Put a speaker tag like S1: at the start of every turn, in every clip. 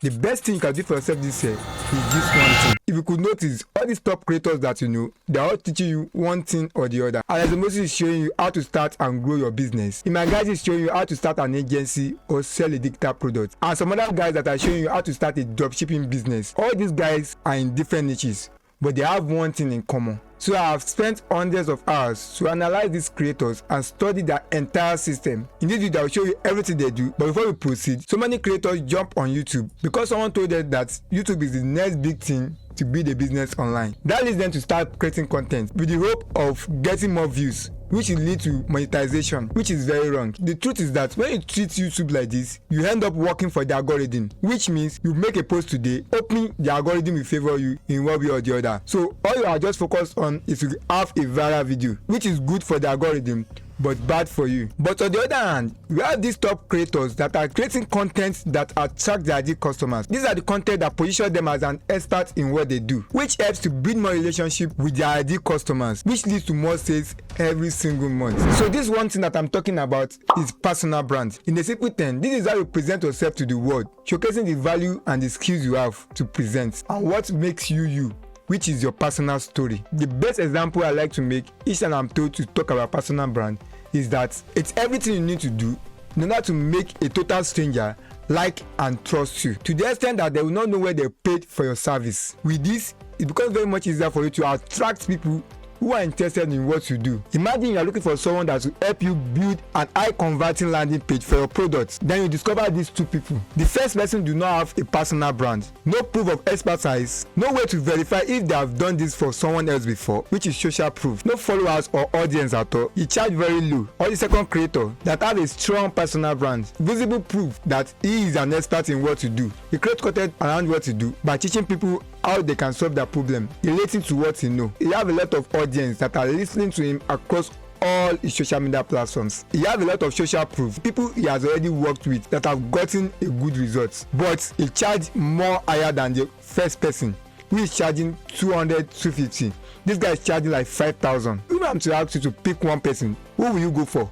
S1: The best thing you can do for yourself this year is just one thing. If you could notice, all these top creators that you know, they're all teaching you one thing or the other. And Hormozi is showing you how to start and grow your business. Iman Gadzhi is showing you how to start an agency or sell a digital product. And some other guys that are showing you how to start a dropshipping business. All these guys are in different niches, but they have one thing in common. So I have spent hundreds of hours to analyze these creators and study their entire system. In this video, I will show you everything they do. But before we proceed, so many creators jump on YouTube because someone told them that YouTube is the next big thing to build a business online. That leads them to start creating content with the hope of getting more views, which will lead to monetization, which is very wrong. The truth is that when you treat YouTube like this, you end up working for the algorithm, which means you make a post today, hoping the algorithm will favor you in one way or the other. So all you are just focused on is to have a viral video, which is good for the algorithm but bad for you. But on the other hand, we have these top creators that are creating content that attract their ideal customers. These are the content that position them as an expert in what they do, which helps to build more relationship with their ideal customers, which leads to more sales every single month. So this one thing that I'm talking about is personal brand. In a simple term, this is how you present yourself to the world, showcasing the value and the skills you have to present and what makes you you, which is your personal story. The best example I like to make each time I'm told to talk about personal brand is that it's everything you need to do in order to make a total stranger like and trust you, to the extent that they will not know where they paid for your service. With this, it becomes very much easier for you to attract people who are interested in what you do. Imagine you are looking for someone that will help you build an high converting landing page for your products. Then you discover these two people. The first person do not have a personal brand, no proof of expertise, no way to verify if they have done this for someone else before, which is social proof, no followers or audience at all. You charge very low. Or the second creator that has a strong personal brand, visible proof that he is an expert in what you do. He creates content around what you do by teaching people how they can solve their problem, relating to what he know. He have a lot of audience that are listening to him across all his social media platforms. He have a lot of social proof, people he has already worked with that have gotten a good result. But he charge more higher than the first person, who is charging 200, 250. This guy is charging like 5,000. If I'm to ask you to pick one person, who will you go for?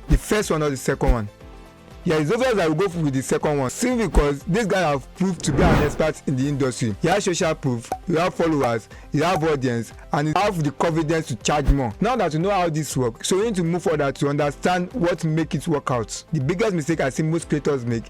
S1: The first one or the second one? Yeah, it's obvious that I will go with the second one, simply because this guy have proved to be an expert in the industry. He has social proof, he have followers, he have audience, and he have the confidence to charge more. Now that you know how this works, so you need to move further to understand what make it work out. The biggest mistake I see most creators make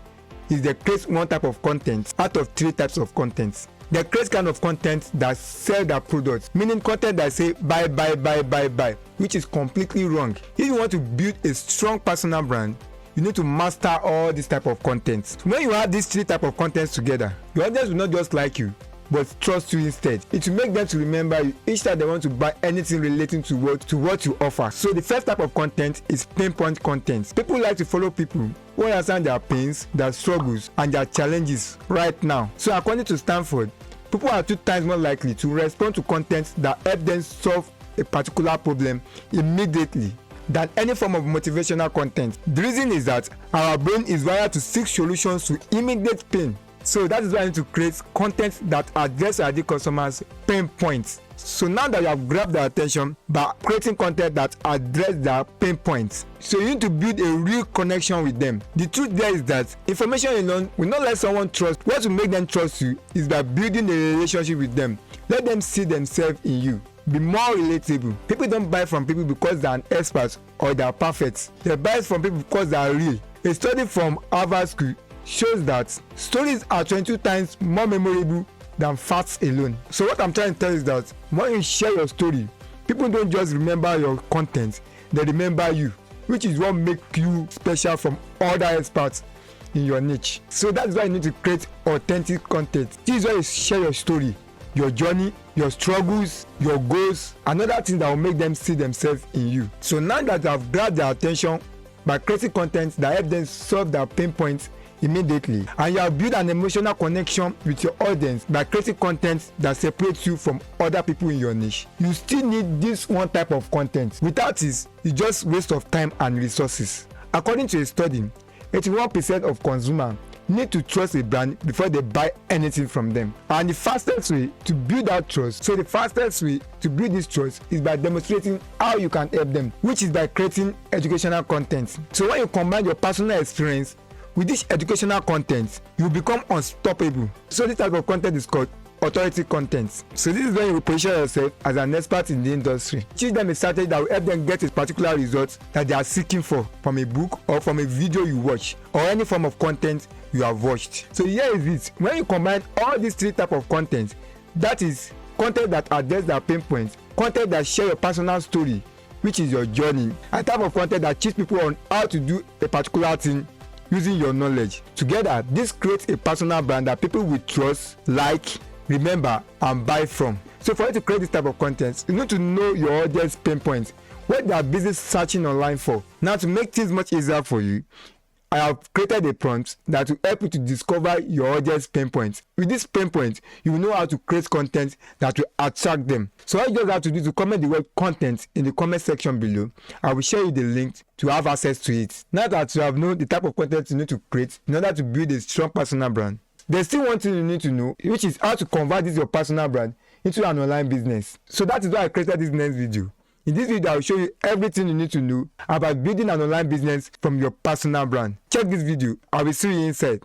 S1: is they create one type of content out of 3 types of content. They create kind of content that sell their products, meaning content that say buy, which is completely wrong. If you want to build a strong personal brand, you need to master all this type of content. When you have these 3 type of contents together, your audience will not just like you, but trust you instead. It will make them to remember you each time they want to buy anything relating to what you offer. So the first type of content is pinpoint content. People like to follow people who understand their pains, their struggles, and their challenges right now. So according to Stanford, people are 2 times more likely to respond to content that help them solve a particular problem immediately than any form of motivational content. The reason is that our brain is wired to seek solutions to immediate pain. So that is why I need to create content that address our ideal customers' pain points. So now that you have grabbed their attention by creating content that address their pain points, so you need to build a real connection with them. The truth there is that information alone will not let someone trust. What will make them trust you is by building a relationship with them. Let them see themselves in you. Be more relatable. People don't buy from people because they are an expert or they are perfect. They buy from people because they are real. A study from Harvard School shows that stories are 22 times more memorable than facts alone. So what I'm trying to tell you is that when you share your story, people don't just remember your content, they remember you, which is what makes you special from other experts in your niche. So that's why you need to create authentic content. This is why you share your story, your journey, your struggles, your goals, and other things that will make them see themselves in you. So now that you have grabbed their attention by creating content that help them solve their pain points immediately, and you have built an emotional connection with your audience by creating content that separates you from other people in your niche, you still need this one type of content. Without this, it's just waste of time and resources. According to a study, 81% of consumers need to trust a brand before they buy anything from them. And the fastest way to build that trust, so the fastest way to build this trust is by demonstrating how you can help them, which is by creating educational content. So when you combine your personal experience With this educational content, you become unstoppable. So this type of content is called authority content. So this is when you position yourself as an expert in the industry. Choose them a strategy that will help them get a particular result that they are seeking for from a book or from a video you watch or any form of content you have watched. So here is it. When you combine all these three types of content, that is content that address their pain points, content that share your personal story, which is your journey, and type of content that teach people on how to do a particular thing using your knowledge. Together, this creates a personal brand that people will trust, like, remember, and buy from. So for you to create this type of content, you need to know your audience pain points, what they are busy searching online for. Now, to make things much easier for you, I have created a prompt that will help you to discover your audience pain points. With this pain point, you will know how to create content that will attract them. So all you just have to do is to comment the word content in the comment section below. I will share you the link to have access to it. Now that you have known the type of content you need to create in order to build a strong personal brand, there's still one thing you need to know, which is how to convert this your personal brand into an online business. So that is why I created this next video. In this video, I will show you everything you need to know about building an online business from your personal brand. Check this video. I will see you inside.